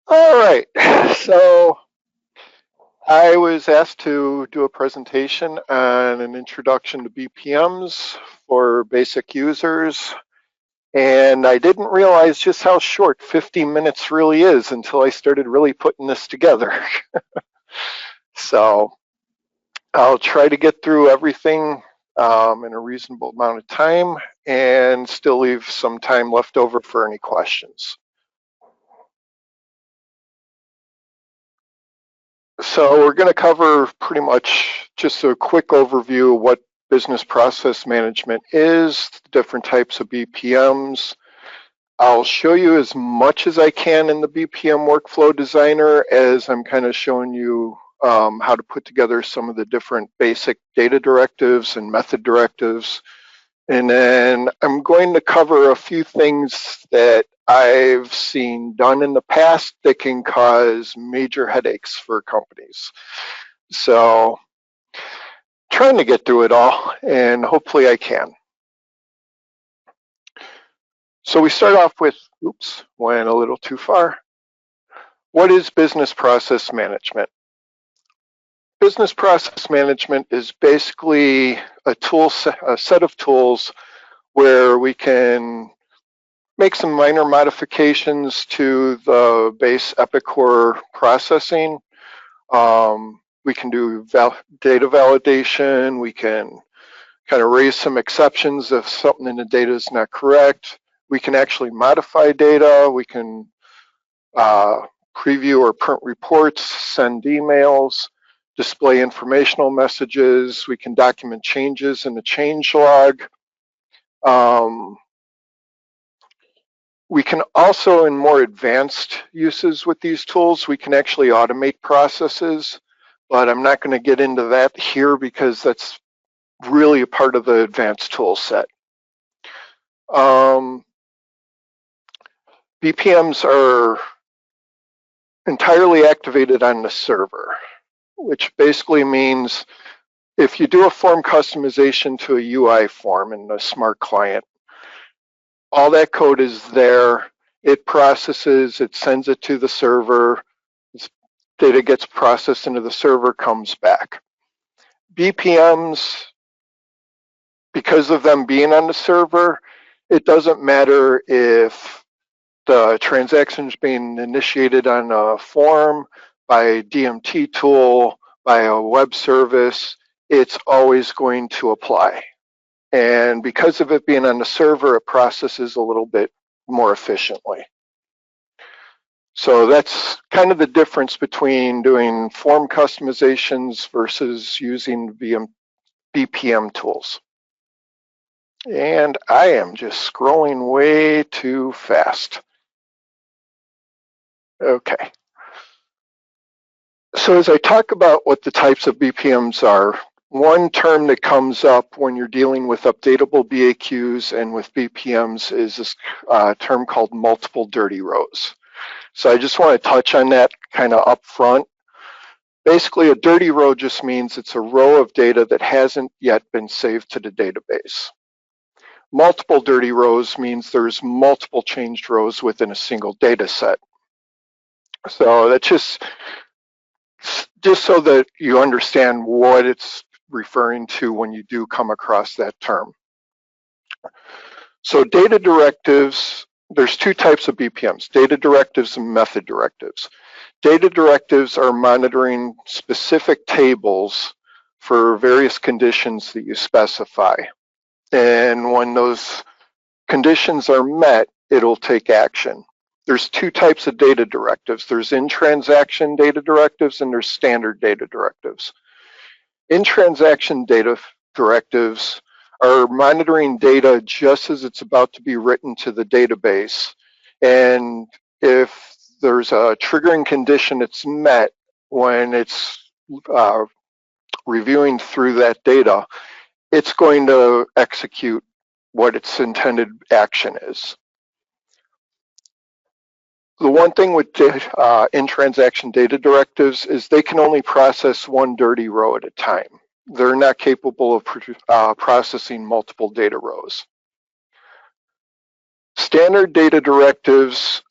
All right, so I was asked to do a presentation on an introduction to BPMs for basic users, and I didn't realize just how short 50 minutes really is until I started really putting this together. So I'll try to get through everything in a reasonable amount of time and still leave some time left over for any questions. So we're going to cover pretty much just a quick overview of what business process management is, the different types of BPMs. I'll show you as much as I can in the BPM workflow designer as I'm kind of showing you how to put together some of the different basic data directives and method directives. And then I'm going to cover a few things that I've seen done in the past that can cause major headaches for companies. So trying to get through it all, and hopefully I can. So we start off with, oops, went a little too far. What is business process management? Business process management is basically a set of tools where we can make some minor modifications to the base Epicor processing. We can do data validation. We can kind of raise some exceptions if something in the data is not correct. We can actually modify data. We can preview or print reports, send emails, display informational messages. We can document changes in the change log. We can also, in more advanced uses with these tools, we can actually automate processes, but I'm not going to get into that here because that's really a part of the advanced tool set. BPMs are entirely activated on the server, which basically means if you do a form customization to a UI form in the smart client, all that code is there. It processes, it sends it to the server, data gets processed into the server, comes back. BPMs, because of them being on the server, it doesn't matter if the transaction's being initiated on a form, by a DMT tool, by a web service, it's always going to apply. And because of it being on the server, it processes a little bit more efficiently. So that's kind of the difference between doing form customizations versus using BPM tools. And I am just scrolling way too fast. Okay. So as I talk about what the types of BPMs are, one term that comes up when you're dealing with updatable BAQs and with BPMs is this term called multiple dirty rows. So I just want to touch on that kind of up front. Basically, a dirty row just means it's a row of data that hasn't yet been saved to the database. Multiple dirty rows means there's multiple changed rows within a single data set. So that's just so that you understand what it's referring to when you do come across that term. So data directives, there's two types of BPMs, data directives and method directives. Data directives are monitoring specific tables for various conditions that you specify. And when those conditions are met, it'll take action. There's two types of data directives. There's in-transaction data directives and there's standard data directives. In-transaction data directives are monitoring data just as it's about to be written to the database. And if there's a triggering condition that's met when it's reviewing through that data, it's going to execute what its intended action is. The one thing with in-transaction data directives is they can only process one dirty row at a time. They're not capable of processing multiple data rows. Standard data directives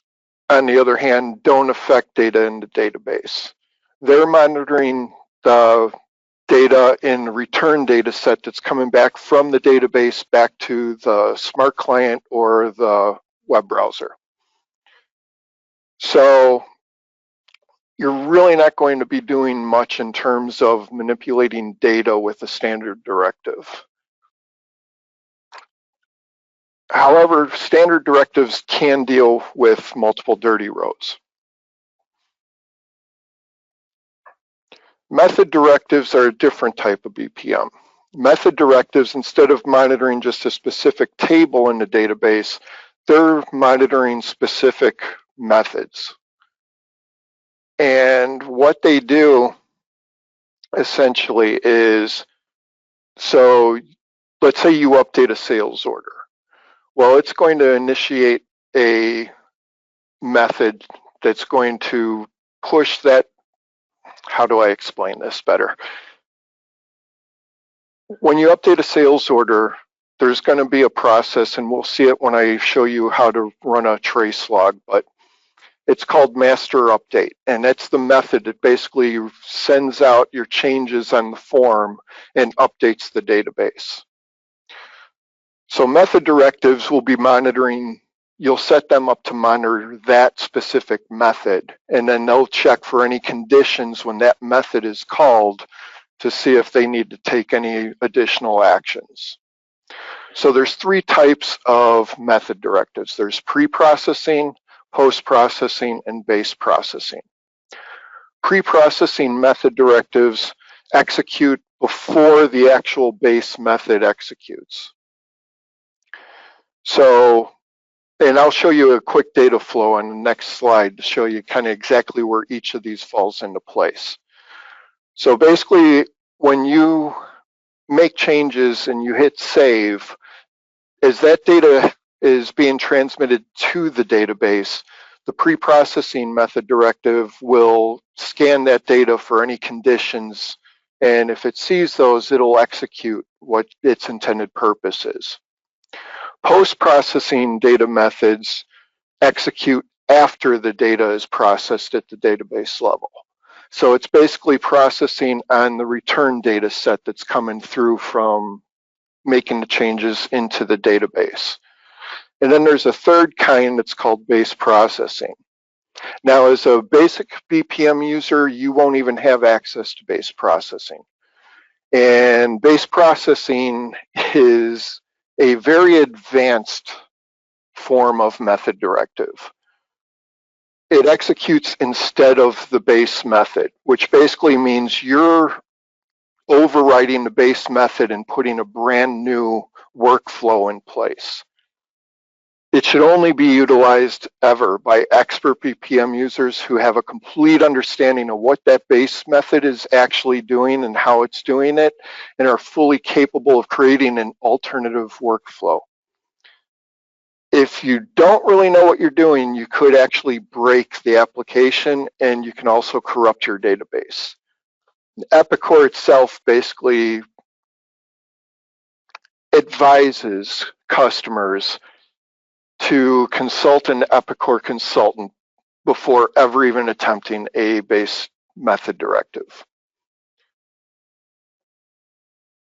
on the other hand, don't affect data in the database. They're monitoring the data in the return data set that's coming back from the database back to the smart client or the web browser. So you're really not going to be doing much in terms of manipulating data with a standard directive. However, standard directives can deal with multiple dirty rows. Method directives are a different type of BPM. Method directives, instead of monitoring just a specific table in the database, they're monitoring specific methods. And what they do essentially is, so let's say you update a sales order. Well, it's going to initiate a method that's going to push that. How do I explain this better? When you update a sales order, there's going to be a process, and we'll see it when I show you how to run a trace log, but it's called master update, and that's the method that basically sends out your changes on the form and updates the database. So method directives will be monitoring, you'll set them up to monitor that specific method, and then they'll check for any conditions when that method is called to see if they need to take any additional actions. So there's three types of method directives. There's pre-processing, post-processing, and base processing. Pre-processing method directives execute before the actual base method executes. So, and I'll show you a quick data flow on the next slide to show you kind of exactly where each of these falls into place. So basically, when you make changes and you hit save, as that data is being transmitted to the database, the pre-processing method directive will scan that data for any conditions, and if it sees those, it'll execute what its intended purpose is. Post-processing data methods execute after the data is processed at the database level. So it's basically processing on the return data set that's coming through from making the changes into the database. And then there's a third kind that's called base processing. Now, as a basic BPM user, you won't even have access to base processing. And base processing is a very advanced form of method directive. It executes instead of the base method, which basically means you're overriding the base method and putting a brand new workflow in place. It should only be utilized ever by expert BPM users who have a complete understanding of what that base method is actually doing and how it's doing it, and are fully capable of creating an alternative workflow. If you don't really know what you're doing, you could actually break the application, and you can also corrupt your database. Epicor itself basically advises customers to consult an Epicor consultant before ever even attempting a base method directive.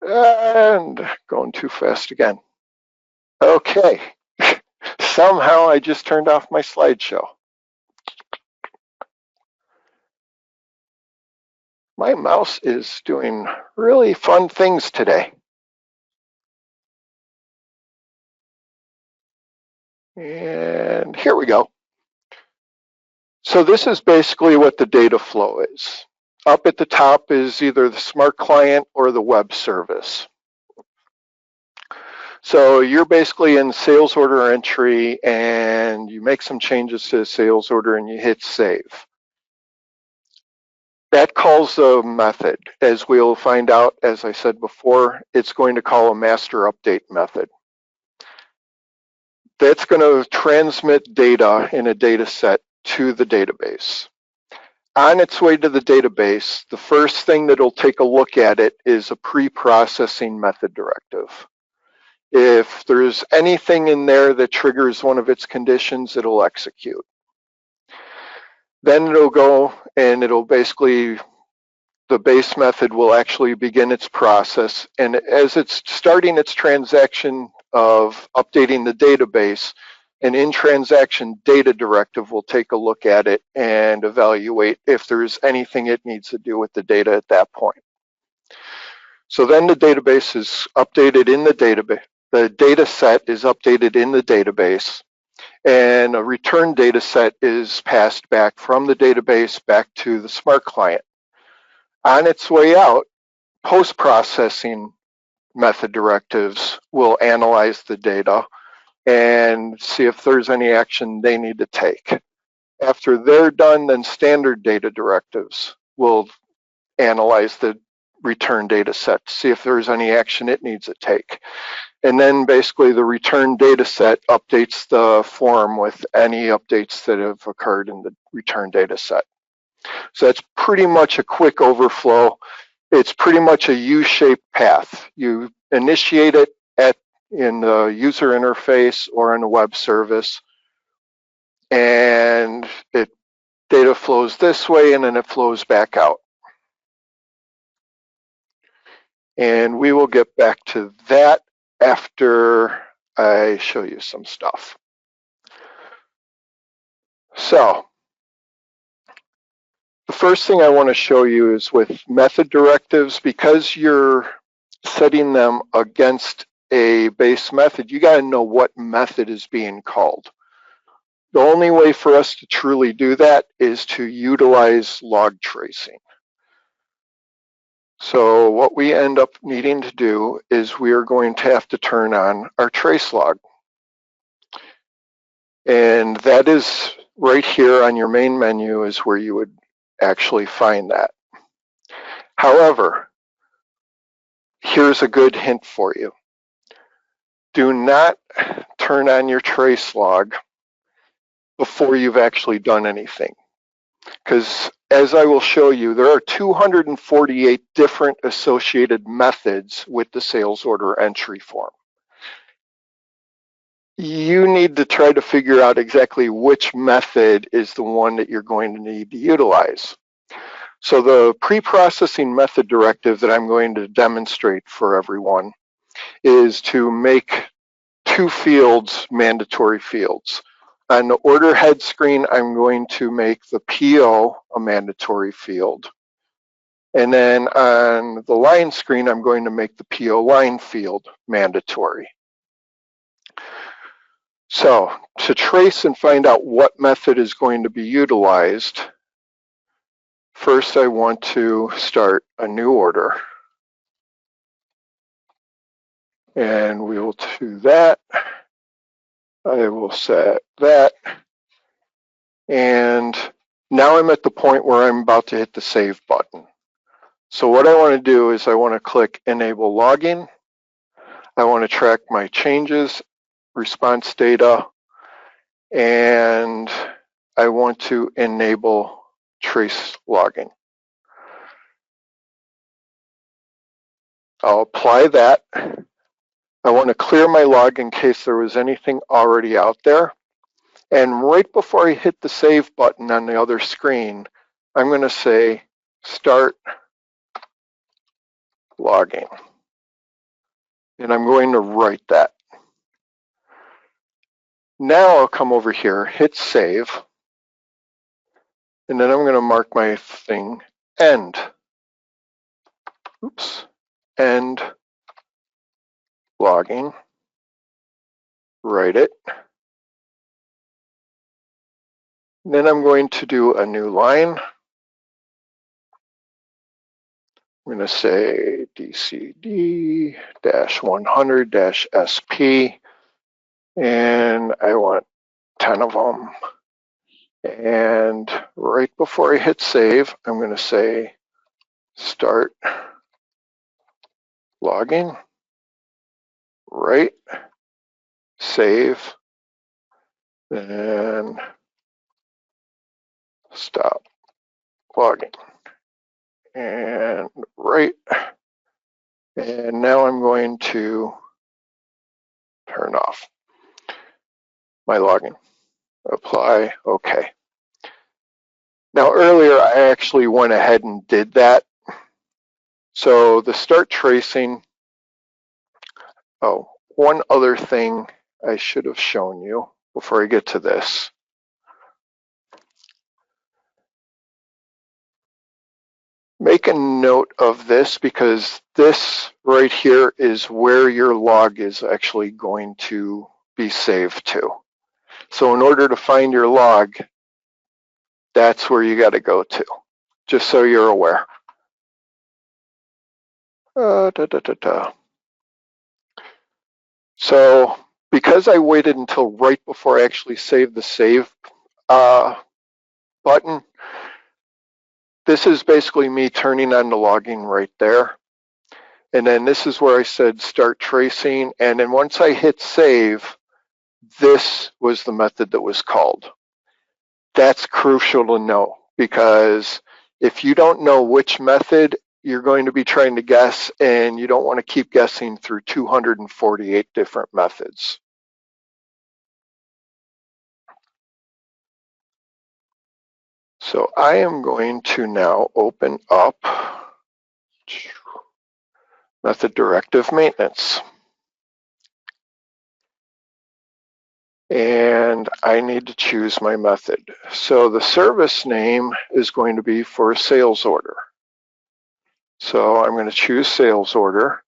And going too fast again. Okay, somehow I just turned off my slideshow. My mouse is doing really fun things today. And here we go. So this is basically what the data flow is. Up at the top is either the smart client or the web service. So you're basically in sales order entry and you make some changes to the sales order and you hit save. That calls a method. As we'll find out, as I said before, it's going to call a master update method. That's going to transmit data in a data set to the database. On its way to the database, the first thing that it'll take a look at it is a pre-processing method directive. If there's anything in there that triggers one of its conditions, it'll execute. Then it'll go and it'll basically, the base method will actually begin its process. And as it's starting its transaction of updating the database, an in-transaction data directive will take a look at it and evaluate if there's anything it needs to do with the data at that point. So then the database is updated in the database. The data set is updated in the database, and a return data set is passed back from the database back to the smart client. On its way out, post-processing method directives will analyze the data and see if there's any action they need to take. After they're done, then standard data directives will analyze the return data set to see if there's any action it needs to take. And then basically the return data set updates the form with any updates that have occurred in the return data set. So that's pretty much a quick overflow. It's pretty much a U-shaped path. You initiate it in the user interface or in a web service, and data flows this way and then it flows back out. And we will get back to that after I show you some stuff. So the first thing I want to show you is with method directives, because you're setting them against a base method, you got to know what method is being called. The only way for us to truly do that is to utilize log tracing. So what we end up needing to do is we are going to have to turn on our trace log. And that is right here on your main menu is where you would actually find that. However, here's a good hint for you. Do not turn on your trace log before you've actually done anything. Because as I will show you, there are 248 different associated methods with the sales order entry form. You need to try to figure out exactly which method is the one that you're going to need to utilize. So the pre-processing method directive that I'm going to demonstrate for everyone is to make two fields mandatory fields. On the order head screen, I'm going to make the PO a mandatory field. And then on the line screen, I'm going to make the PO line field mandatory. So to trace and find out what method is going to be utilized, first I want to start a new order. And we will do that. I will set that. And now I'm at the point where I'm about to hit the save button. So what I want to do is I want to click enable logging. I want to track my changes, response data, and I want to enable trace logging. I'll apply that. I want to clear my log in case there was anything already out there. And right before I hit the save button on the other screen, I'm going to say start logging. And I'm going to write that. Now I'll come over here, hit save, and then I'm going to mark my thing end. Oops, end logging, write it. And then I'm going to do a new line. I'm going to say DCD-100-SP, and I want 10 of them. And right before I hit save, I'm going to say start logging, right, save, and stop logging, and right. And now I'm going to turn off my logging. Apply, okay. Now earlier I actually went ahead and did that. So the start tracing, oh, one other thing I should have shown you before I get to this. Make a note of this because this right here is where your log is actually going to be saved to. So in order to find your log, that's where you got to go to, just so you're aware. So because I waited until right before I actually saved the save button, this is basically me turning on the logging right there. And then this is where I said start tracing. And then once I hit save, this was the method that was called. That's crucial to know because if you don't know which method, you're going to be trying to guess and you don't want to keep guessing through 248 different methods. So I am going to now open up method directive maintenance. And I need to choose my method. So the service name is going to be for a sales order. So I'm going to choose sales order.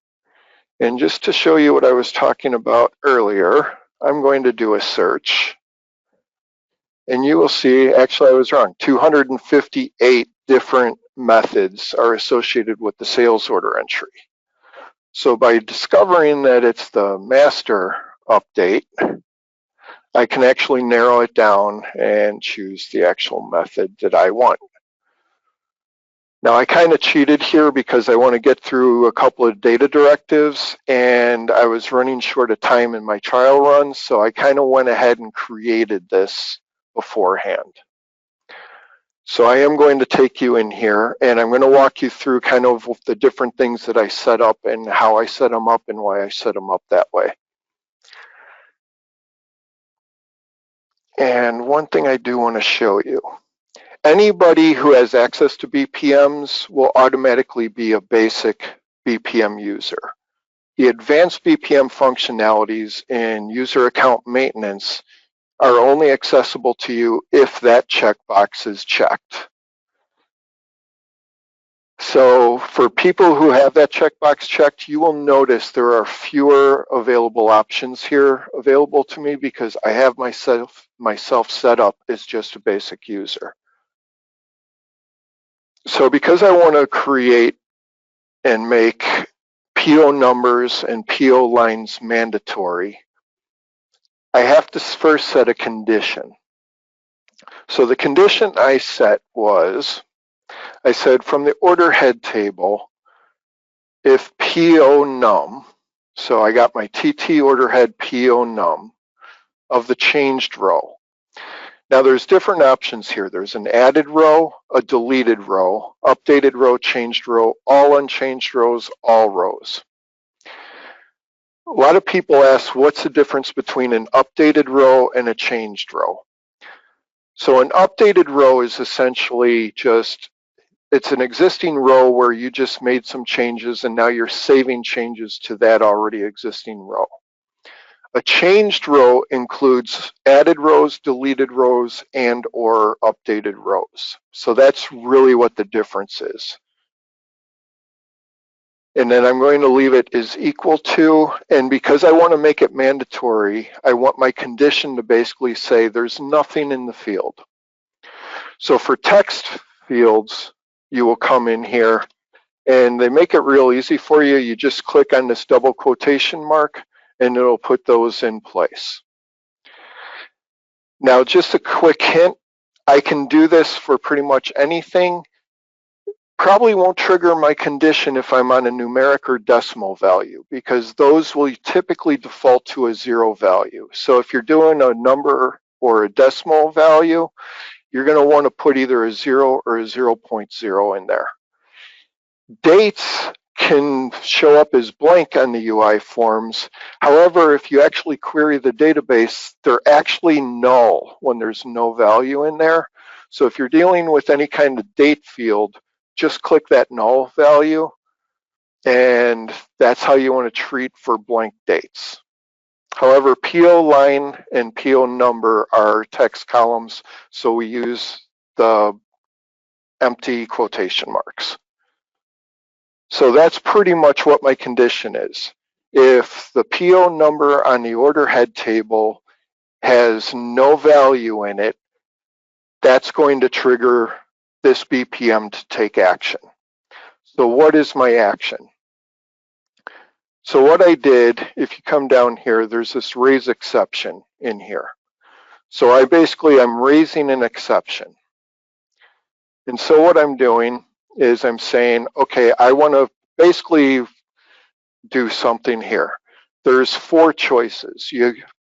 And just to show you what I was talking about earlier, I'm going to do a search. And you will see, actually I was wrong, 258 different methods are associated with the sales order entry. So by discovering that it's the master update, I can actually narrow it down and choose the actual method that I want. Now I kind of cheated here because I want to get through a couple of data directives and I was running short of time in my trial run, so I kind of went ahead and created this beforehand. So I am going to take you in here and I'm going to walk you through kind of the different things that I set up and how I set them up and why I set them up that way. And one thing I do want to show you. Anybody who has access to BPMs will automatically be a basic BPM user. The advanced BPM functionalities in user account maintenance are only accessible to you if that checkbox is checked. So for people who have that checkbox checked, you will notice there are fewer available options here available to me because I have myself set up as just a basic user. So because I want to create and make PO numbers and PO lines mandatory, I have to first set a condition. So the condition I set was, I said from the order head table, if PO num, so I got my TT order head PO num of the changed row. Now there's different options here. There's an added row, a deleted row, updated row, changed row, all unchanged rows, all rows. A lot of people ask, what's the difference between an updated row and a changed row? So an updated row is essentially just, it's an existing row where you just made some changes and now you're saving changes to that already existing row. A changed row includes added rows, deleted rows, and or updated rows. So that's really what the difference is. And then I'm going to leave it as equal to, and because I want to make it mandatory, I want my condition to basically say there's nothing in the field. So for text fields, you will come in here and they make it real easy for you. You just click on this double quotation mark and it'll put those in place. Now, just a quick hint, I can do this for pretty much anything. Probably won't trigger my condition if I'm on a numeric or decimal value because those will typically default to a 0 value. So if you're doing a number or a decimal value, you're going to want to put either a 0 or a 0.0 in there. Dates can show up as blank on the UI forms. However, if you actually query the database, they're actually null when there's no value in there. So if you're dealing with any kind of date field, just click that null value, and that's how you want to treat for blank dates. However, PO line and PO number are text columns, so we use the empty quotation marks. So that's pretty much what my condition is. If the PO number on the order head table has no value in it, that's going to trigger this BPM to take action. So what is my action? So what I did, if you come down here, there's this raise exception in here. So I'm raising an exception. And so what I'm doing is I'm saying, okay, I want to basically do something here. There's 4 choices.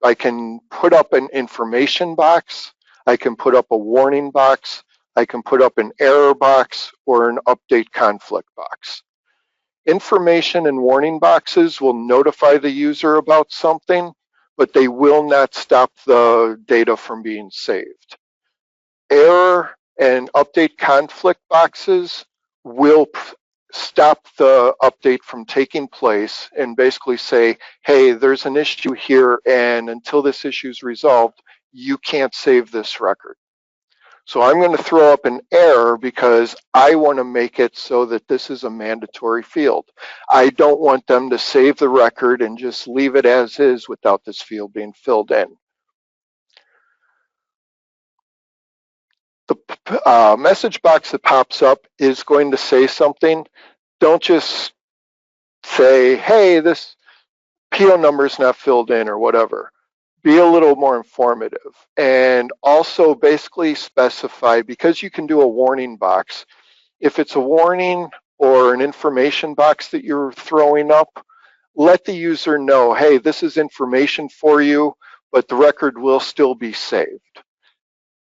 I can put up an information box, I can put up a warning box, I can put up an error box, or an update conflict box. Information and warning boxes will notify the user about something, but they will not stop the data from being saved. Error and update conflict boxes will stop the update from taking place and basically say, hey, there's an issue here, and until this issue is resolved, you can't save this record. So I'm going to throw up an error because I want to make it so that this is a mandatory field. I don't want them to save the record and just leave it as is without this field being filled in. The message box that pops up is going to say something. Don't just say, hey, this PO number is not filled in or whatever. Be a little more informative, and also basically specify, because you can do a warning box, if it's a warning or an information box that you're throwing up, let the user know, hey, this is information for you, but the record will still be saved.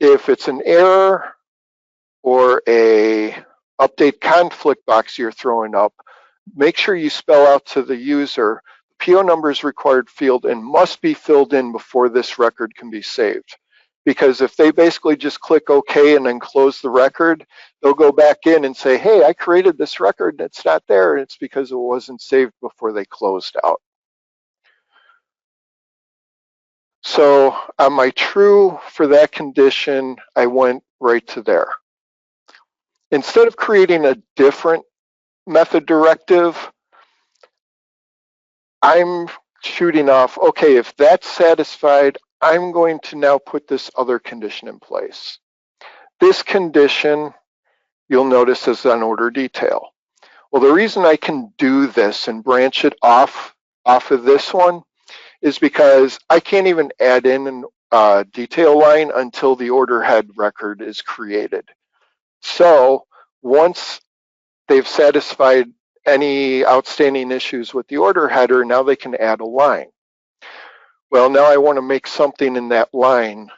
If it's an error or a update conflict box you're throwing up, make sure you spell out to the user, PO number is required field and must be filled in before this record can be saved. Because if they basically just click OK and then close the record, they'll go back in and say, hey, I created this record and it's not there. It's because it wasn't saved before they closed out. So on my true for that condition, I went right to there. Instead of creating a different method directive, I'm shooting off, okay, if that's satisfied, I'm going to now put this other condition in place. This condition, you'll notice, is an order detail. Well, the reason I can do this and branch it off of this one is because I can't even add in a detail line until the order head record is created. So once they've satisfied any outstanding issues with the order header, now they can add a line. Well, now I want to make something in that line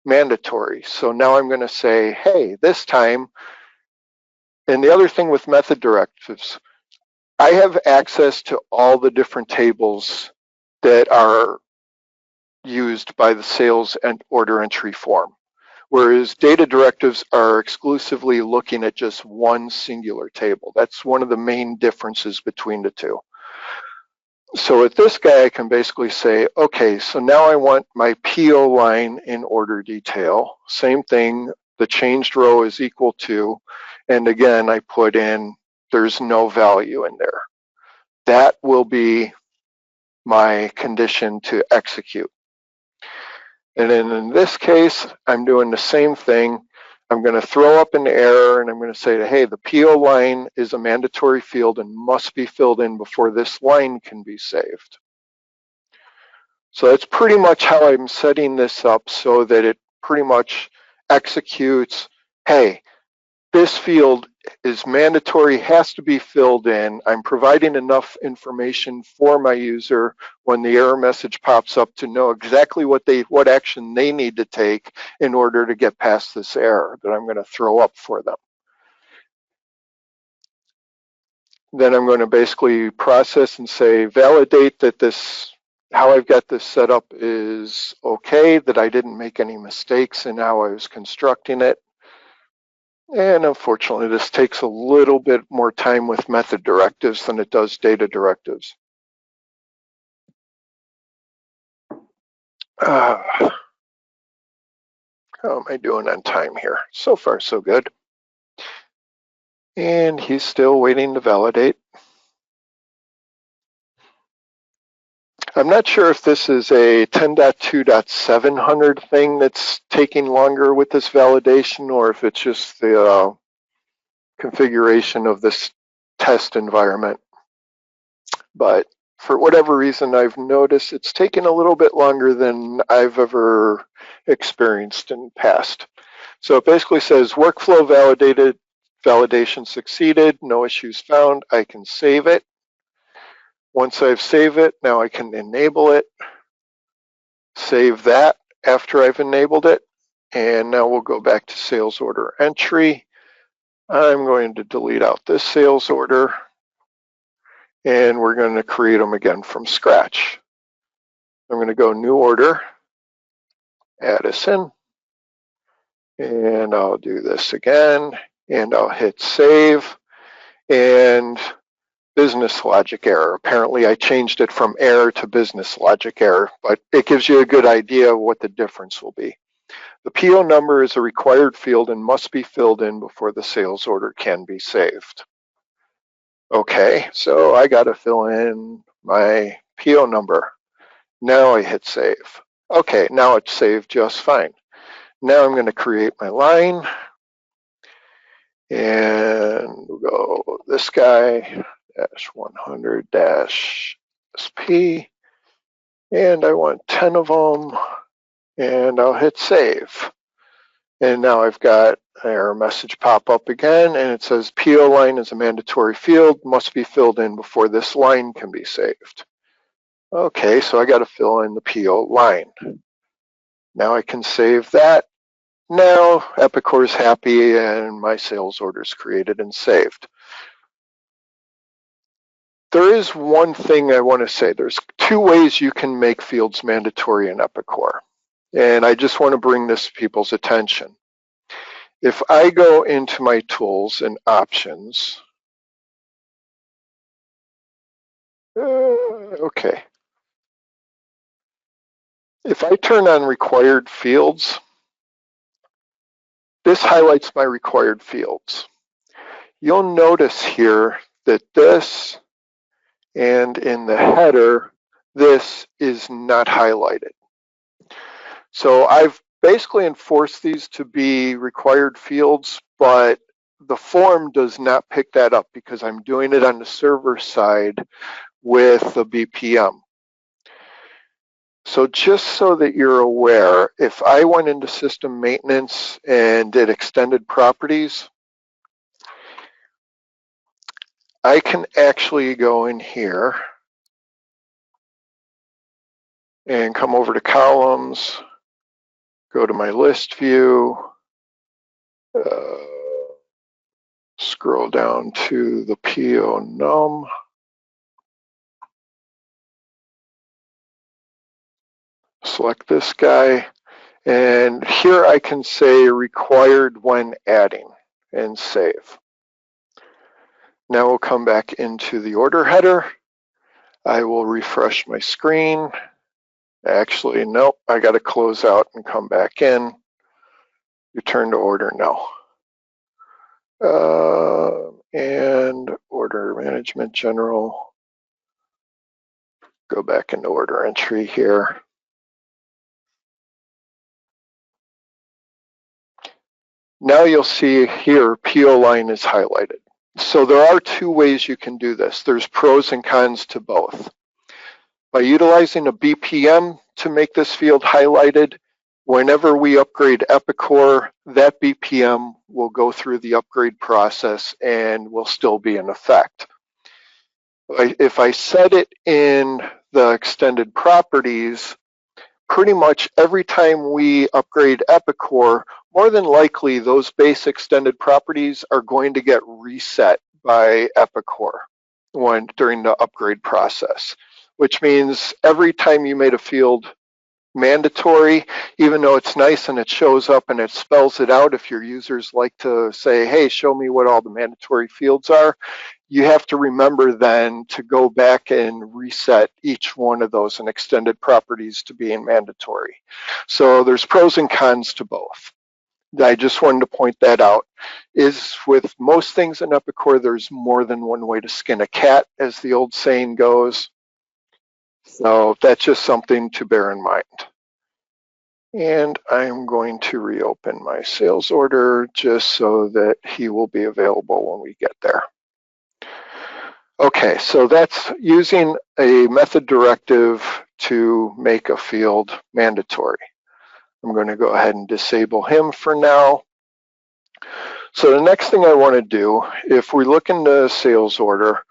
mandatory. So now I'm going to say, hey, this time, and the other thing with method directives, I have access to all the different tables that are used by the sales and order entry form, whereas data directives are exclusively looking at just one singular table. That's one of the main differences between the two. So with this guy, I can basically say, okay, so now I want my PO line in order detail. Same thing, the changed row is equal to, and again, I put in, there's no value in there. That will be my condition to execute. And then in this case, I'm doing the same thing. I'm going to throw up an error and I'm going to say, hey, the PO line is a mandatory field and must be filled in before this line can be saved. So that's pretty much how I'm setting this up so that it pretty much executes, hey, this field is mandatory, has to be filled in. I'm providing enough information for my user when the error message pops up to know exactly what action they need to take in order to get past this error that I'm going to throw up for them. Then I'm going to basically process and say, validate that this, how I've got this set up is okay, that I didn't make any mistakes in how I was constructing it. And unfortunately, this takes a little bit more time with method directives than it does data directives. How am I doing on time here? So far, so good. And he's still waiting to validate. I'm not sure if this is a 10.2.700 thing that's taking longer with this validation, or if it's just the configuration of this test environment. But for whatever reason, I've noticed it's taking a little bit longer than I've ever experienced in the past. So it basically says workflow validated, validation succeeded, no issues found. I can save it. Once I've saved it, now I can enable it, save that after I've enabled it. And now we'll go back to sales order entry. I'm going to delete out this sales order, and we're going to create them again from scratch. I'm going to go new order, Addison, and I'll do this again, and I'll hit save, and business logic error. Apparently I changed it from error to business logic error, but it gives you a good idea of what the difference will be. The PO number is a required field and must be filled in before the sales order can be saved. Okay, so I got to fill in my PO number. Now I hit save. Okay, now it's saved just fine. Now I'm going to create my line, and we'll go this guy, -100 -SP, and I want 10 of them, and I'll hit save. And now I've got an error message pop up again, and it says PO line is a mandatory field, must be filled in before this line can be saved. Okay, so I got to fill in the PO line. Now I can save that. Now Epicor is happy and my sales order is created and saved. There is one thing I want to say. There's two ways you can make fields mandatory in Epicor. And I just want to bring this to people's attention. If I go into my tools and options, okay. If I turn on required fields, this highlights my required fields. You'll notice here that this and in the header, this is not highlighted. So I've basically enforced these to be required fields, but the form does not pick that up because I'm doing it on the server side with the BPM. So just so that you're aware, if I went into system maintenance and did extended properties, I can actually go in here and come over to columns, go to my list view, scroll down to the PO num, select this guy, and here I can say required when adding and save. Now we'll come back into the order header. I will refresh my screen. Actually, nope, I got to close out and come back in. Return to order, no. And order management general. Go back into order entry here. Now you'll see here PO line is highlighted. So there are two ways you can do this. There's pros and cons to both. By utilizing a BPM to make this field highlighted, whenever we upgrade Epicor, that BPM will go through the upgrade process and will still be in effect. If I set it in the extended properties, pretty much every time we upgrade Epicor, more than likely those base extended properties are going to get reset by Epicor during the upgrade process, which means every time you made a field Mandatory, even though it's nice and it shows up and it spells it out, if your users like to say, hey, show me what all the mandatory fields are, you have to remember then to go back and reset each one of those and extended properties to being mandatory. So there's pros and cons to both. I just wanted to point that out. Is with most things in Epicor, there's more than one way to skin a cat, as the old saying goes. So that's just something to bear in mind. And I'm going to reopen my sales order just so that he will be available when we get there. Okay, so that's using a method directive to make a field mandatory. I'm going to go ahead and disable him for now. So the next thing I want to do, if we look in the sales order,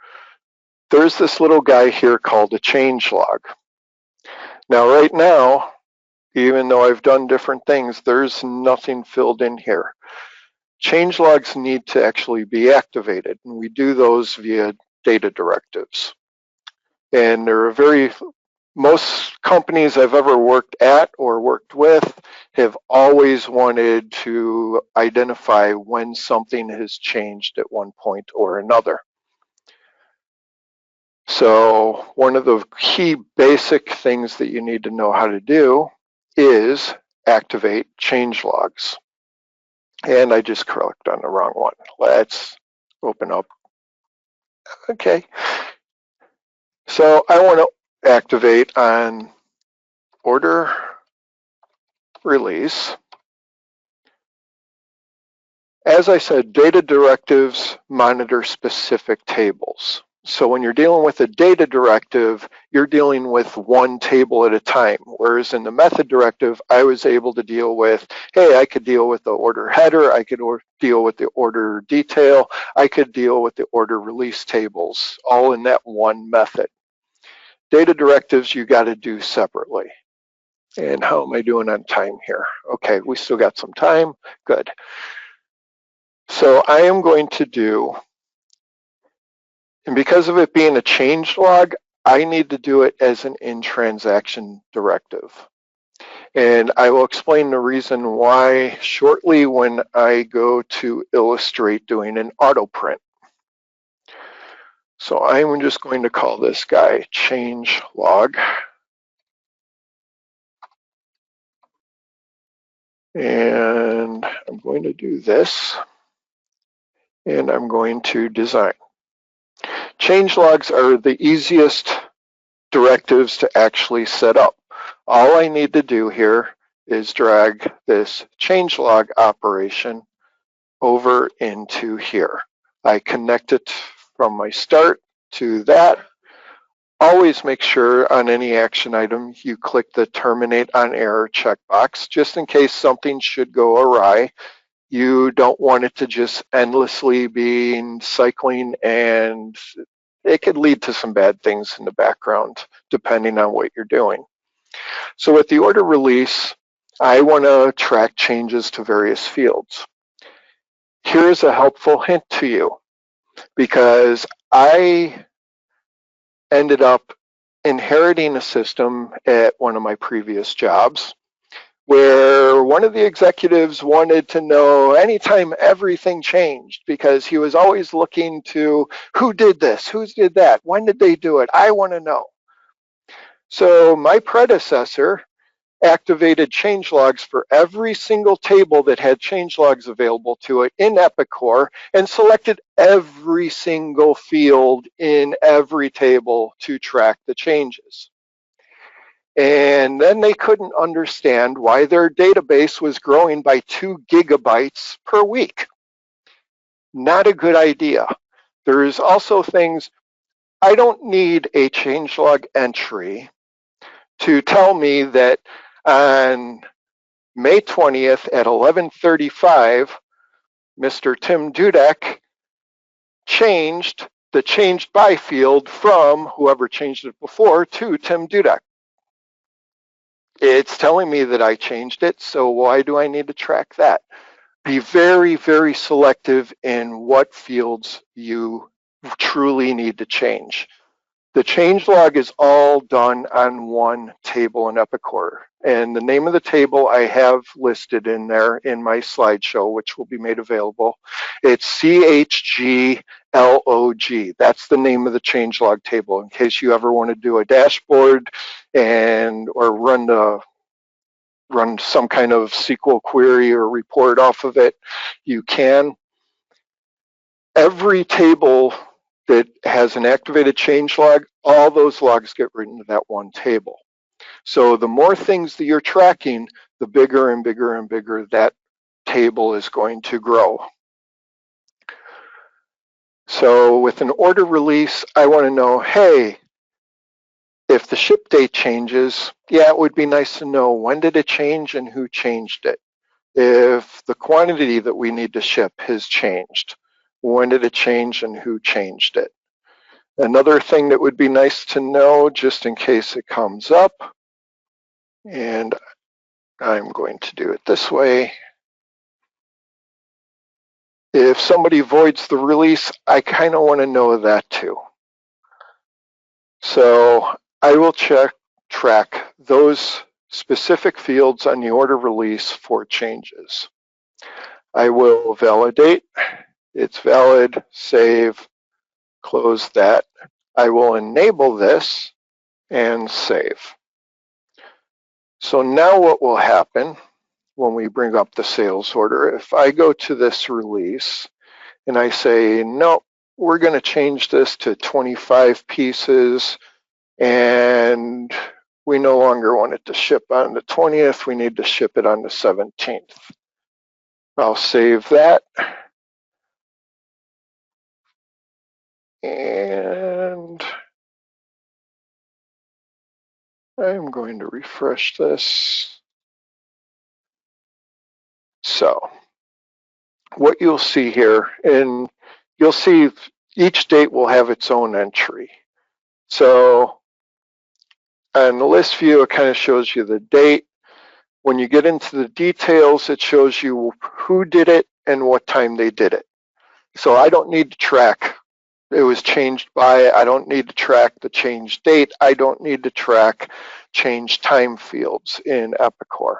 there's this little guy here called a change log. Now, right now, even though I've done different things, there's nothing filled in here. Change logs need to actually be activated, and we do those via data directives. And there are most companies I've ever worked at or worked with have always wanted to identify when something has changed at one point or another. So one of the key basic things that you need to know how to do is activate change logs. And I just clicked on the wrong one. Let's open up. Okay. So I want to activate on order release. As I said, data directives monitor specific tables. So when you're dealing with a data directive, you're dealing with one table at a time. Whereas in the method directive, I was able to deal with, hey, I could deal with the order header, I could deal with the order detail, I could deal with the order release tables, all in that one method. Data directives you got to do separately. And how am I doing on time here? Okay, we still got some time. Good. So I am going to do, and because of it being a change log, I need to do it as an in-transaction directive. And I will explain the reason why shortly when I go to illustrate doing an auto print. So I'm just going to call this guy change log. And I'm going to do this. And I'm going to design. Change logs are the easiest directives to actually set up. All I need to do here is drag this change log operation over into here. I connect it from my start to that. Always make sure on any action item you click the terminate on error checkbox, just in case something should go awry. You don't want it to just endlessly be cycling, and it could lead to some bad things in the background, depending on what you're doing. So with the order release, I want to track changes to various fields. Here's a helpful hint to you, because I ended up inheriting a system at one of my previous jobs where one of the executives wanted to know anytime everything changed, because he was always looking to who did this, who did that, when did they do it, I want to know. So my predecessor activated change logs for every single table that had change logs available to it in Epicor and selected every single field in every table to track the changes. And then they couldn't understand why their database was growing by 2 gigabytes per week. Not a good idea. There's also things, I don't need a changelog entry to tell me that on May 20th at 11:35, Mr. Tim Dudek changed the changed by field from whoever changed it before to Tim Dudek. It's telling me that I changed it, so why do I need to track that? Be very, very selective in what fields you truly need to change. The changelog is all done on one table in Epicor. And the name of the table I have listed in there in my slideshow, which will be made available. It's CHGLOG. That's the name of the changelog table in case you ever want to do a dashboard or run some kind of SQL query or report off of it. You can. Every table that has an activated changelog, all those logs get written to that one table. So the more things that you're tracking, the bigger and bigger and bigger that table is going to grow. So with an order release, I want to know, hey, if the ship date changes, yeah, it would be nice to know when did it change and who changed it. If the quantity that we need to ship has changed, when did it change and who changed it? Another thing that would be nice to know, just in case it comes up, and I'm going to do it this way. If somebody voids the release, I kind of want to know that too. So I will track those specific fields on the order release for changes. I will validate. It's valid, save, close that. I will enable this and save. So now what will happen when we bring up the sales order, if I go to this release and I say, no, we're going to change this to 25 pieces and we no longer want it to ship on the 20th, we need to ship it on the 17th. I'll save that. And I'm going to refresh this. So what you'll see here, and you'll see each date will have its own entry. So on the list view, it kind of shows you the date. When you get into the details, it shows you who did it and what time they did it. So I don't need to track it was changed by, I don't need to track the change date. I don't need to track change time fields in Epicor.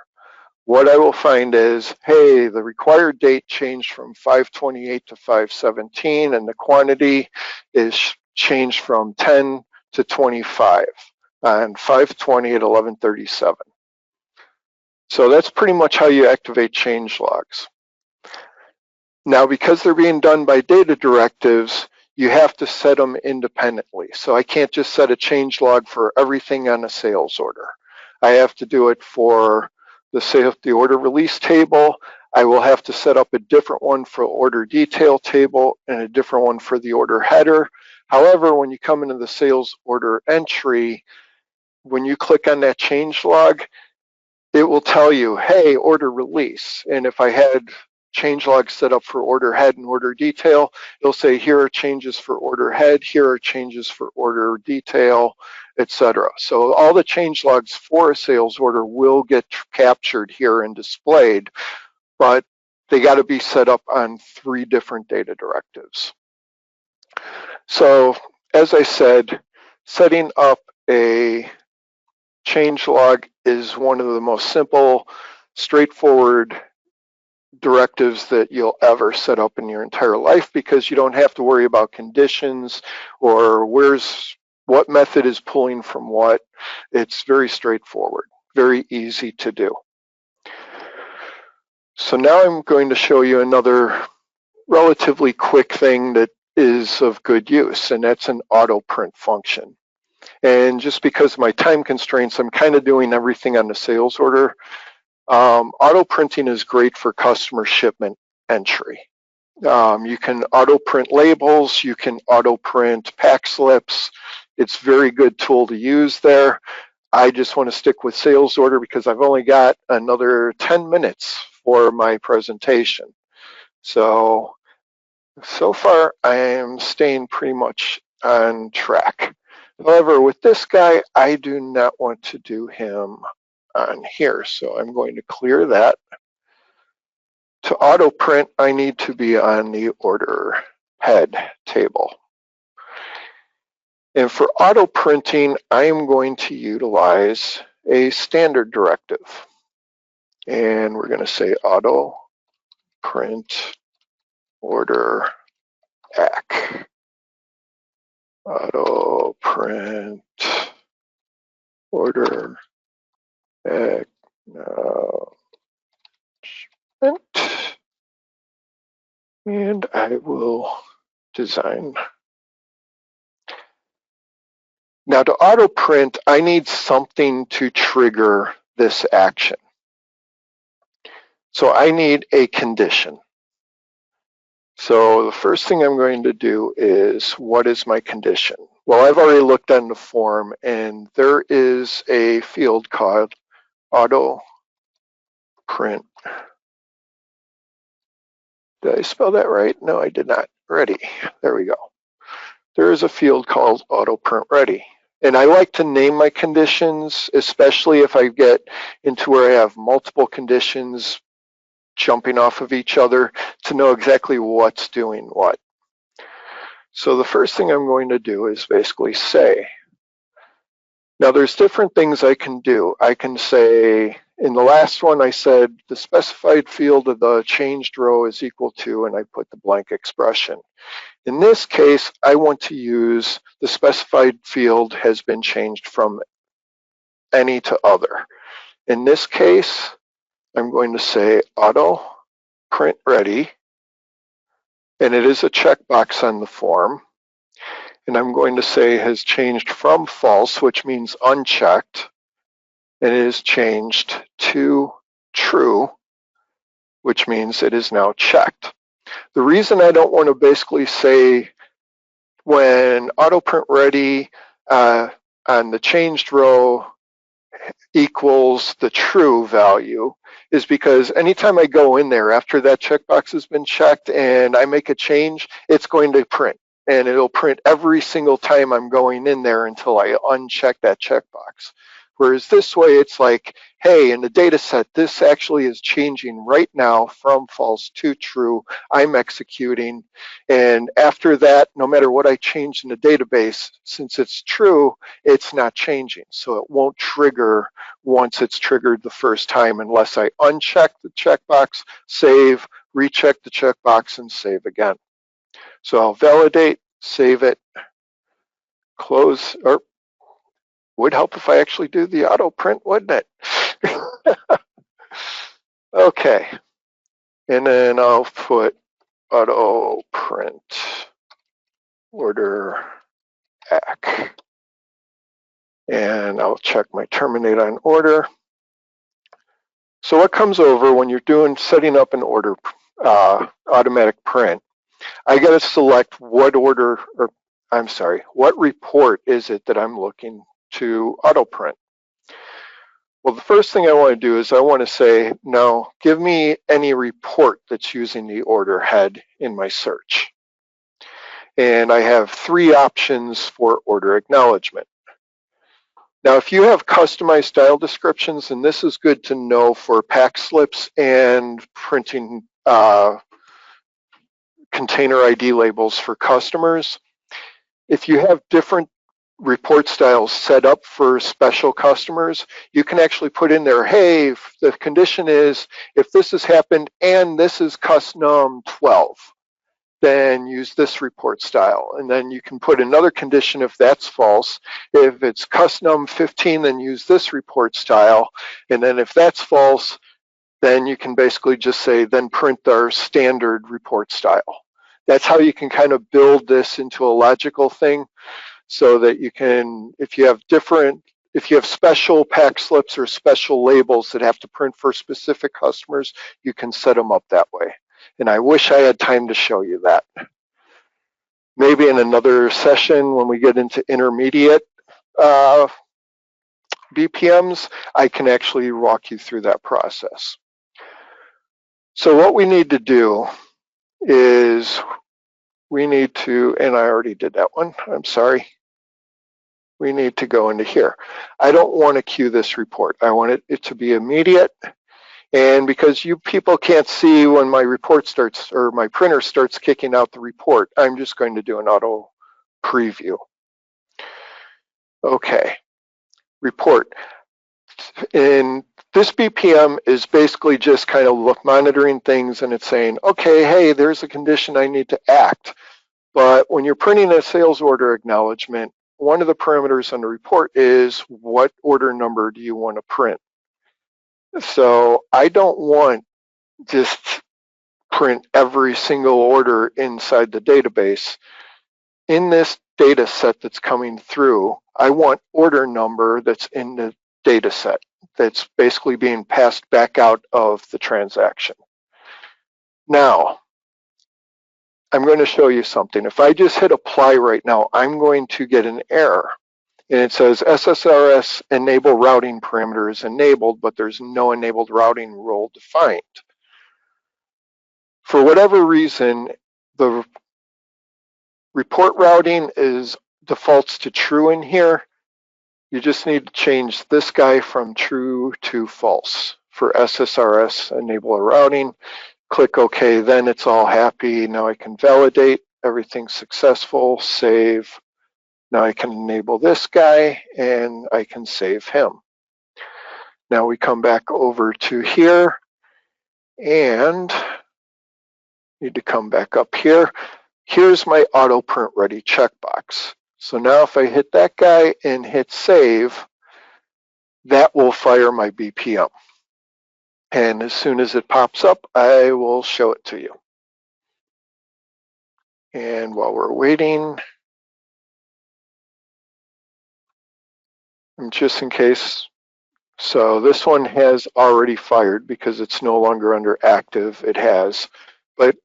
What I will find is, hey, the required date changed from 5/28 to 5/17, and the quantity is changed from 10 to 25 on 5/20 at 11:37. So that's pretty much how you activate change logs. Now, because they're being done by data directives, you have to set them independently. So I can't just set a change log for everything on a sales order. I have to do it for the order release table. I will have to set up a different one for order detail table and a different one for the order header. However, when you come into the sales order entry, when you click on that change log, it will tell you, hey, order release. And if I had change logs set up for order head and order detail, it'll say here are changes for order head, here are changes for order detail, etc. So all the change logs for a sales order will get captured here and displayed, but they got to be set up on 3 different data directives. So as I said, setting up a change log is one of the most simple, straightforward directives that you'll ever set up in your entire life, because you don't have to worry about conditions or what method is pulling from what. It's very straightforward, very easy to do. So now I'm going to show you another relatively quick thing that is of good use, and that's an auto print function. And just because of my time constraints, I'm kind of doing everything on the sales order. Auto printing is great for customer shipment entry. You can auto print labels, you can auto print pack slips. It's a very good tool to use there. I just want to stick with sales order because I've only got another 10 minutes for my presentation. So far I am staying pretty much on track. However, with this guy, I do not want to do him on here. So I'm going to clear that. To auto print, I need to be on the order head table. And for auto printing, I am going to utilize a standard directive. And we're going to say auto print order ACK. Auto print order ACK. And I will design. Now to auto print, I need something to trigger this action. So I need a condition. So the first thing I'm going to do is, what is my condition? Well, I've already looked on the form and there is a field called auto print. Did I spell that right? No, I did not. Ready. There we go. There is a field called auto print ready. And I like to name my conditions, especially if I get into where I have multiple conditions jumping off of each other, to know exactly what's doing what. So the first thing I'm going to do is basically say, now there's different things I can do. I can say, in the last one I said the specified field of the changed row is equal to, and I put the blank expression. In this case, I want to use the specified field has been changed from any to other. In this case, I'm going to say auto print ready, and it is a checkbox on the form. And I'm going to say has changed from false, which means unchecked, and it is changed to true, which means it is now checked. The reason I don't want to basically say when auto print ready on the changed row equals the true value is because anytime I go in there after that checkbox has been checked and I make a change, it's going to print. And it'll print every single time I'm going in there until I uncheck that checkbox. Whereas this way, it's like, hey, in the data set, this actually is changing right now from false to true. I'm executing. And after that, no matter what I change in the database, since it's true, it's not changing. So it won't trigger once it's triggered the first time unless I uncheck the checkbox, save, recheck the checkbox, and save again. So I'll validate, save it, close, or would help if I actually do the auto print, wouldn't it? Okay, and then I'll put auto print order ACK. And I'll check my terminate on order. So what comes over when you're setting up an order automatic print, I got to select what order, or I'm sorry, what report is it that I'm looking to auto print? Well, the first thing I want to do is I want to say, no, give me any report that's using the order head in my search. And I have 3 options for order acknowledgement. Now, if you have customized style descriptions, and this is good to know for pack slips and printing container ID labels for customers, if you have different report styles set up for special customers, you can actually put in there, hey, the condition is if this has happened and this is custom 12, then use this report style. And then you can put another condition if that's false. If it's custom 15, then use this report style. And then if that's false, then you can basically just say, then print our standard report style. That's how you can kind of build this into a logical thing so that you can, if you have special pack slips or special labels that have to print for specific customers, you can set them up that way. And I wish I had time to show you that. Maybe in another session when we get into intermediate BPMs, I can actually walk you through that process. So what we need to do is we need to, and I already did that one, I'm sorry. We need to go into here. I don't want to queue this report. I want it to be immediate. And because you people can't see when my report starts or my printer starts kicking out the report, I'm just going to do an auto preview. Okay, report. And this BPM is basically just kind of monitoring things, and it's saying, okay, hey, there's a condition I need to act. But when you're printing a sales order acknowledgement, one of the parameters on the report is what order number do you want to print? So I don't want just print every single order inside the database. In this data set that's coming through, I want order number that's in the data set that's basically being passed back out of the transaction. Now, I'm going to show you something. If I just hit apply right now, I'm going to get an error. And it says SSRS enable routing parameter is enabled, but there's no enabled routing rule defined. For whatever reason, the report routing defaults to true in here. You just need to change this guy from true to false for SSRS enable a routing. Click OK, then it's all happy. Now I can validate, everything's successful, save. Now I can enable this guy and I can save him. Now we come back over to here and need to come back up here. Here's my auto print ready checkbox. So now if I hit that guy and hit save, that will fire my BPM. And as soon as it pops up, I will show it to you. And while we're waiting, and just in case, so this one has already fired because it's no longer under active, it has. But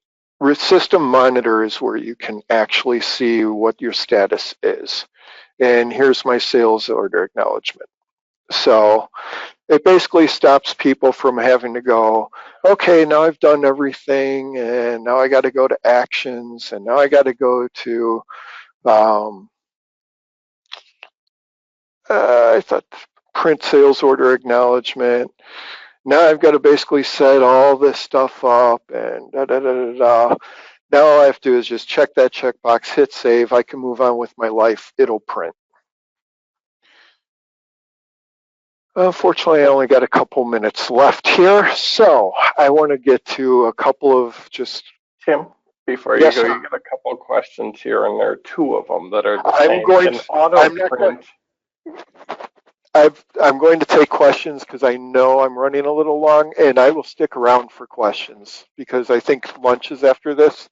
system monitor is where you can actually see what your status is. And here's my sales order acknowledgement. So it basically stops people from having to go, okay, now I've done everything, and now I got to go to actions, and now I got to go to, I thought print sales order acknowledgement. Now I've got to basically set all this stuff up and da da da da da. Now all I have to do is just check that checkbox, hit save. I can move on with my life. It'll print. Unfortunately, I only got a couple minutes left here, so I want to get to a couple of just. Tim, before you go, you got a couple of questions here, and there are two of them that are the same. I'm going to take questions because I know I'm running a little long, and I will stick around for questions because I think lunch is after this,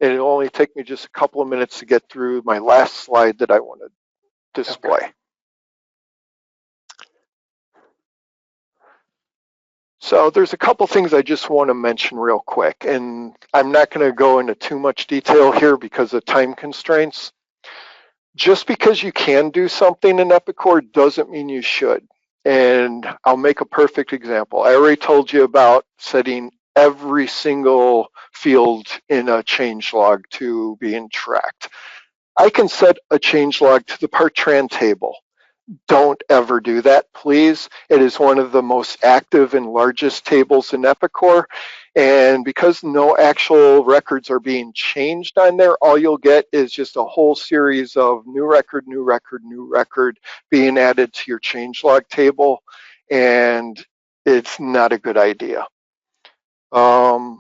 and it'll only take me just a couple of minutes to get through my last slide that I want to display. Okay. So there's a couple things I just want to mention real quick, and I'm not going to go into too much detail here because of time constraints. Just because you can do something in Epicor doesn't mean you should. And I'll make a perfect example. I already told you about setting every single field in a changelog to being tracked. I can set a changelog to the Partran table. Don't ever do that, please. It is one of the most active and largest tables in Epicor. And because no actual records are being changed on there, all you'll get is just a whole series of new record, new record, new record being added to your changelog table. And it's not a good idea. I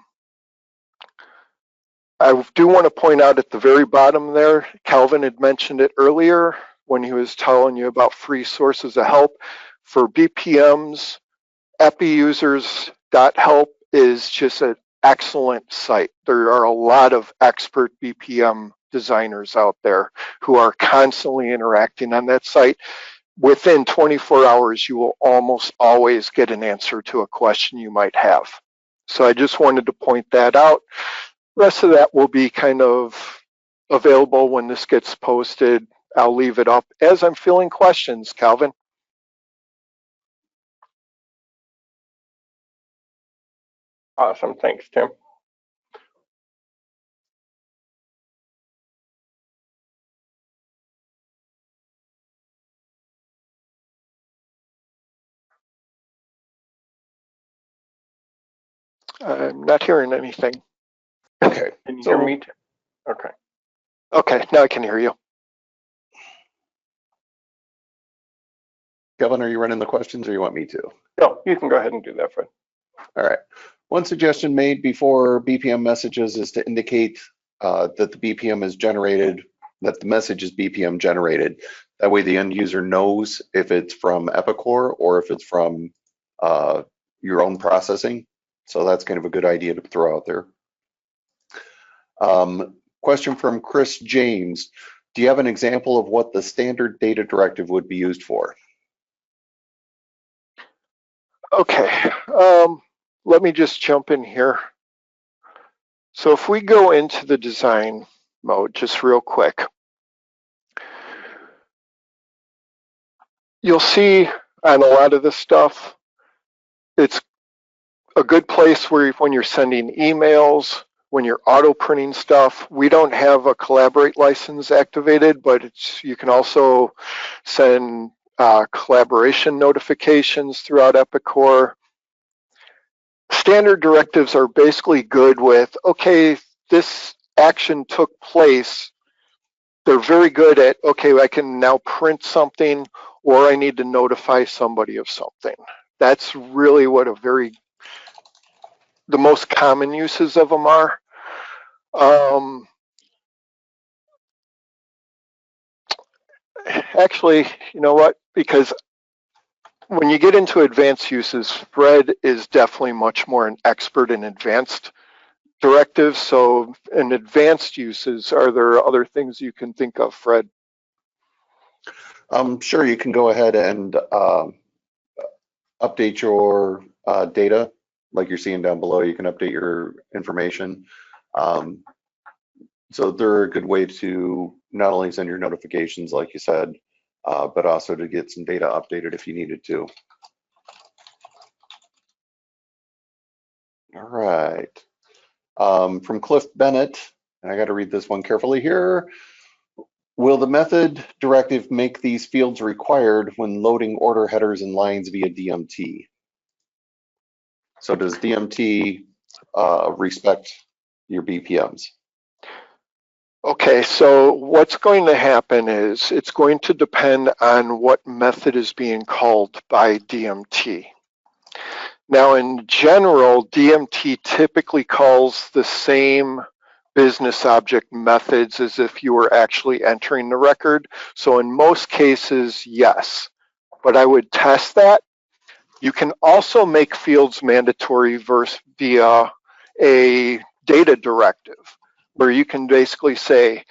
do want to point out at the very bottom there, Calvin had mentioned it earlier when he was telling you about free sources of help. For BPMs, epiusers.help is just an excellent site. There are a lot of expert BPM designers out there who are constantly interacting on that site. Within 24 hours, you will almost always get an answer to a question you might have. So I just wanted to point that out. The rest of that will be kind of available when this gets posted. I'll leave it up as I'm feeling questions, Calvin. Awesome, thanks, Tim. I'm not hearing anything. Okay, can you hear me, Tim? Okay. Okay, now I can hear you. Kevin, are you running the questions or you want me to? No, you can go ahead and do that, Fred. All right. One suggestion made before BPM messages is to indicate that the BPM is generated, that the message is BPM generated. That way the end user knows if it's from Epicor or if it's from your own processing. So that's kind of a good idea to throw out there. Question from Chris James. Do you have an example of what the standard data directive would be used for? Okay, let me just jump in here. So if we go into the design mode just real quick, you'll see on a lot of this stuff, it's a good place where when you're sending emails, when you're auto printing stuff, we don't have a collaborate license activated, but you can also send collaboration notifications throughout Epicor. Standard directives are basically good with, okay, this action took place. They're very good at, okay, I can now print something or I need to notify somebody of something. That's really what the most common uses of them are. Actually, you know what? Because when you get into advanced uses, Fred is definitely much more an expert in advanced directives. So in advanced uses, are there other things you can think of, Fred? Sure, you can go ahead and update your data like you're seeing down below. You can update your information. So they're a good way to not only send your notifications, like you said, but also to get some data updated if you needed to. All right. From Cliff Bennett, and I got to read this one carefully here. Will the method directive make these fields required when loading order headers and lines via DMT? So does DMT respect your BPMs? Okay, so what's going to happen is it's going to depend on what method is being called by DMT. Now, in general, DMT typically calls the same business object methods as if you were actually entering the record. So in most cases, yes, but I would test that. You can also make fields mandatory via a data directive, where you can basically say,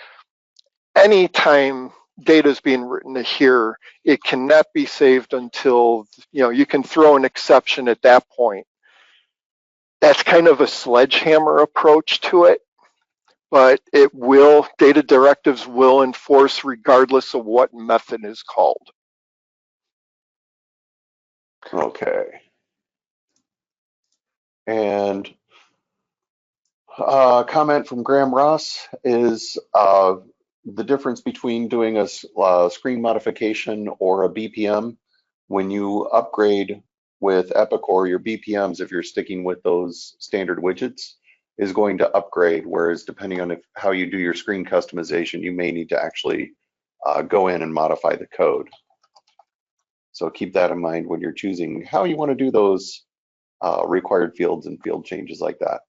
anytime data is being written to here, it cannot be saved until, you can throw an exception at that point. That's kind of a sledgehammer approach to it, but data directives will enforce regardless of what method is called. Okay. And a comment from Graham Ross is the difference between doing a screen modification or a BPM. When you upgrade with Epicor, your BPMs, if you're sticking with those standard widgets, is going to upgrade, whereas depending on how you do your screen customization, you may need to actually go in and modify the code. So keep that in mind when you're choosing how you want to do those required fields and field changes like that.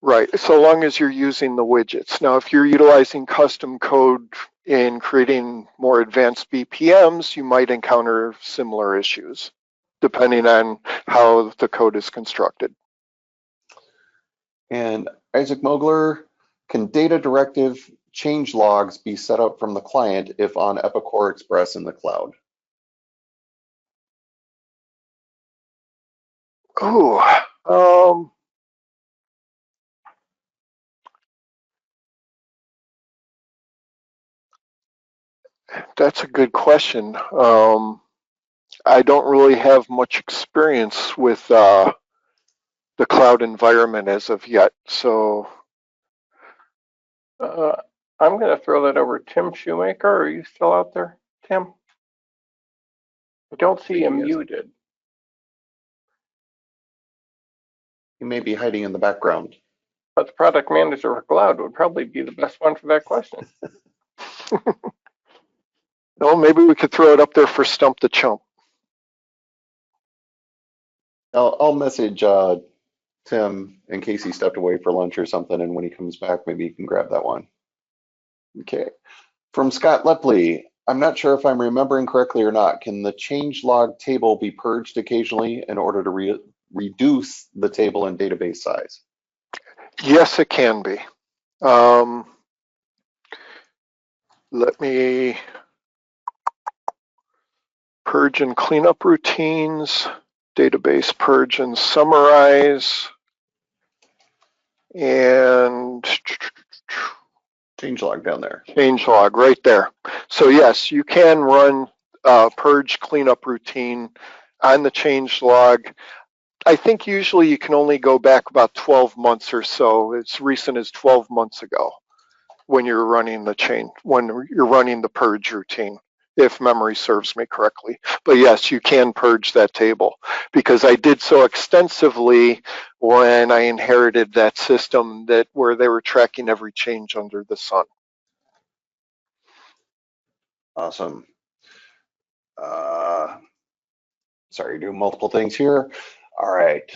Right, so long as you're using the widgets. Now, if you're utilizing custom code in creating more advanced BPMs, you might encounter similar issues, depending on how the code is constructed. And Isaac Mogler, can data directive change logs be set up from the client if on Epicor Express in the cloud? Oh, that's a good question. I don't really have much experience with the cloud environment as of yet, so. I'm going to throw that over Tim Shoemaker. Are you still out there, Tim? I don't see him muted. He may be hiding in the background. But the product manager for cloud would probably be the best one for that question. No, maybe we could throw it up there for Stump the Chump. I'll message Tim in case he stepped away for lunch or something, and when he comes back, maybe he can grab that one. Okay. From Scott Lepley, I'm not sure if I'm remembering correctly or not. Can the changelog table be purged occasionally in order to reduce the table and database size? Yes, it can be. Let me purge and cleanup routines, database purge and summarize, and Changelog down there. changelog right there. So yes, you can run purge cleanup routine on the changelog. I think usually you can only go back about 12 months or so. It's recent as 12 months ago when you're running the purge routine, if memory serves me correctly. But yes, you can purge that table because I did so extensively when I inherited that system where they were tracking every change under the sun. Awesome. Sorry, doing multiple things here. All right.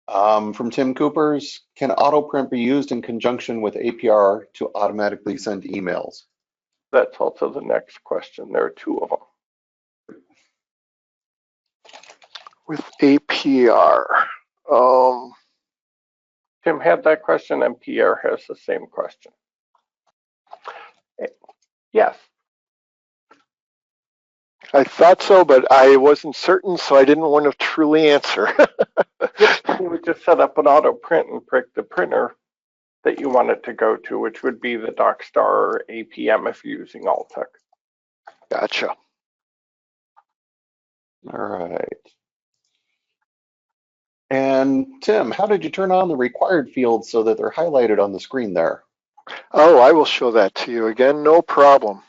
From Tim Coopers, can AutoPrint be used in conjunction with APR to automatically send emails? That's also the next question. There are two of them. With APR, Tim had that question, and Pierre has the same question. Yes. I thought so, but I wasn't certain, so I didn't want to truly answer. Yep, you would just set up an auto print and pick the printer that you want it to go to, which would be the DocStar or APM if you're using Altec. Gotcha. All right. And Tim, how did you turn on the required fields so that they're highlighted on the screen there? Oh, I will show that to you again, no problem.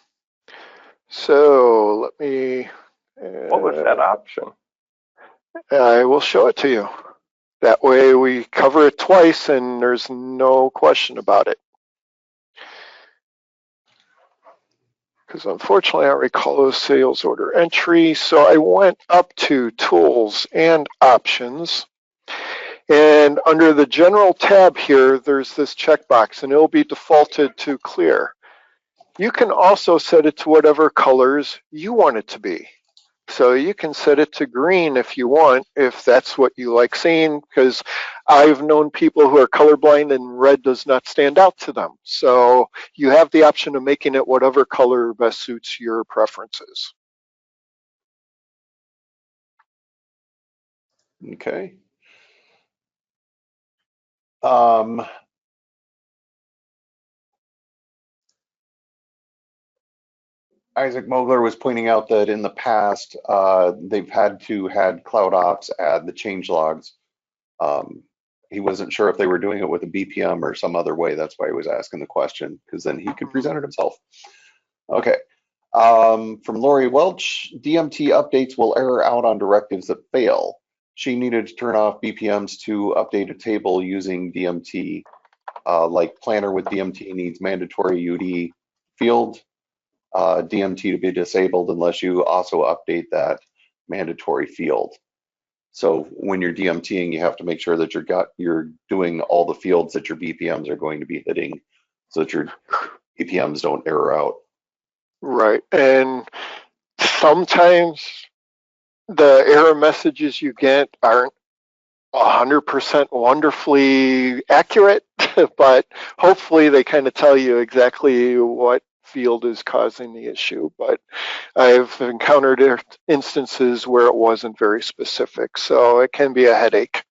So let me. What was that option? I will show it to you. That way we cover it twice and there's no question about it. Because unfortunately I recall those sales order entry. So I went up to Tools and Options. And under the General tab here, there's this checkbox and it'll be defaulted to clear. You can also set it to whatever colors you want it to be. So you can set it to green if you want, if that's what you like seeing, because I've known people who are colorblind and red does not stand out to them. So you have the option of making it whatever color best suits your preferences. Okay. Isaac Mogler was pointing out that in the past, they've had to had CloudOps add the change logs. He wasn't sure if they were doing it with a BPM or some other way. That's why he was asking the question, because then he could present it himself. Okay. From Lori Welch, DMT updates will error out on directives that fail. She needed to turn off BPMs to update a table using DMT, like planner with DMT needs mandatory UD field DMT to be disabled unless you also update that mandatory field. So when you're DMTing, you have to make sure that you're doing all the fields that your BPMs are going to be hitting so that your BPMs don't error out. Right. And sometimes the error messages you get aren't 100% wonderfully accurate, but hopefully they kind of tell you exactly what field is causing the issue. But I've encountered instances where it wasn't very specific, so it can be a headache.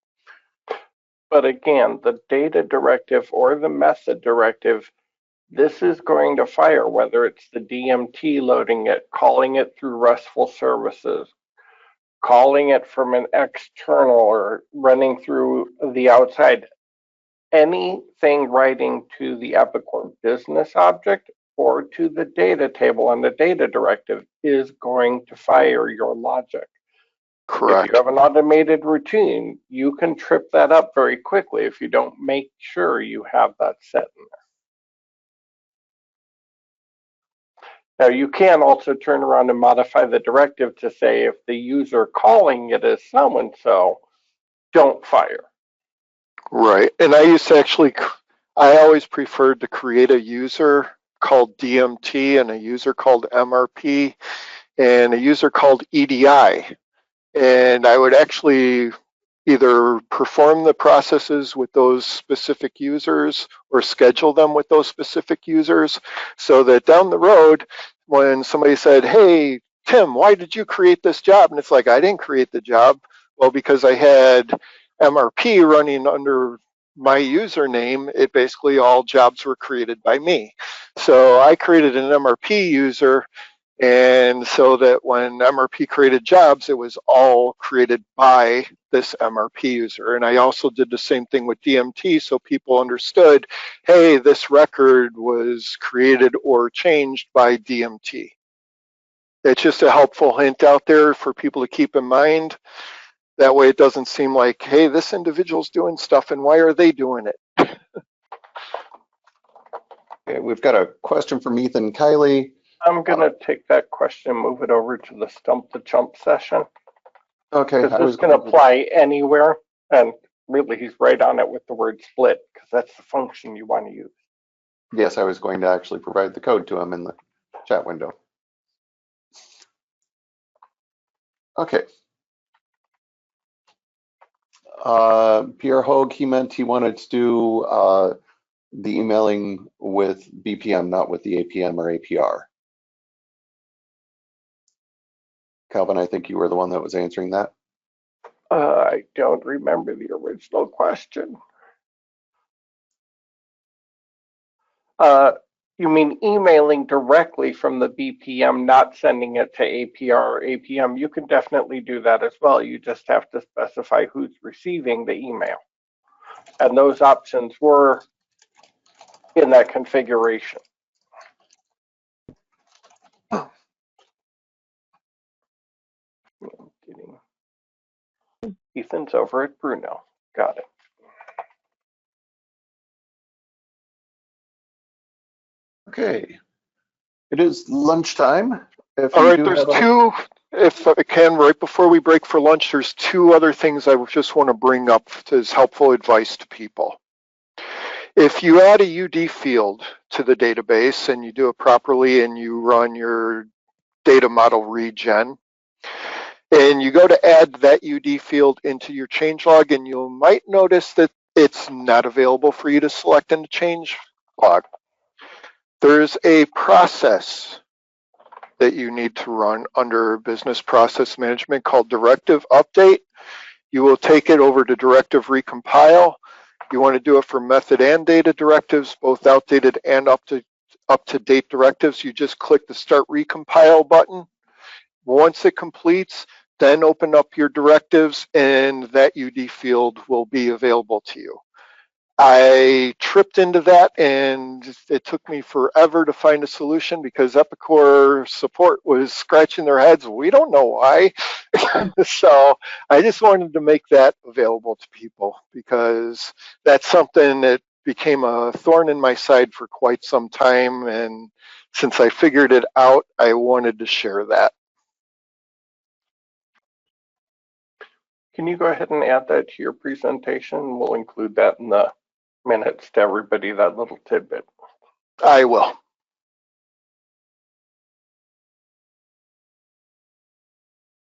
But again, the data directive or the method directive, this is going to fire, whether it's the DMT loading it, calling it through RESTful services, calling it from an external or running through the outside. Anything writing to the Epicor business object or to the data table on the data directive is going to fire your logic. Correct. If you have an automated routine, you can trip that up very quickly if you don't make sure you have that set in Now you can also turn around and modify the directive to say if the user calling it is so-and-so, don't fire. Right. And I used to actually, I always preferred to create a user called DMT and a user called MRP and a user called EDI. And I would actually either perform the processes with those specific users or schedule them with those specific users so that down the road, when somebody said, hey, Tim, why did you create this job? And it's like, I didn't create the job. Well, because I had MRP running under my username, it basically all jobs were created by me. So I created an MRP user, and so that when MRP created jobs, it was all created by this MRP user. And I also did the same thing with DMT so people understood, hey, this record was created or changed by DMT. It's just a helpful hint out there for people to keep in mind. That way it doesn't seem like, hey, this individual's doing stuff and why are they doing it? Okay, we've got a question from Ethan Kiley. I'm going to take that question and move it over to the Stump the Chump session. Okay, Because this can apply anywhere. And really, he's right on it with the word split, because that's the function you want to use. Yes, I was going to actually provide the code to him in the chat window. Okay. Pierre Hogue, he meant he wanted to do the emailing with BPM, not with the APM or APR. Calvin, I think you were the one that was answering that. I don't remember the original question. You mean emailing directly from the BPM, not sending it to APR or APM? You can definitely do that as well. You just have to specify who's receiving the email. And those options were in that configuration. Ethan's over at Bruno. Got it. Okay. It is lunchtime. All right, there's two, if I can, right before we break for lunch, there's two other things I just want to bring up as helpful advice to people. If you add a UD field to the database and you do it properly and you run your data model regen, and you go to add that UD field into your changelog, and you might notice that it's not available for you to select in the changelog. There's a process that you need to run under business process management called directive update. You will take it over to directive recompile. You want to do it for method and data directives, both outdated and up to date directives. You just click the start recompile button. Once it completes, then open up your directives and that UD field will be available to you. I tripped into that and it took me forever to find a solution because Epicor support was scratching their heads. We don't know why. So I just wanted to make that available to people because that's something that became a thorn in my side for quite some time. And since I figured it out, I wanted to share that. Can you go ahead and add that to your presentation? We'll include that in the minutes to everybody, that little tidbit. I will.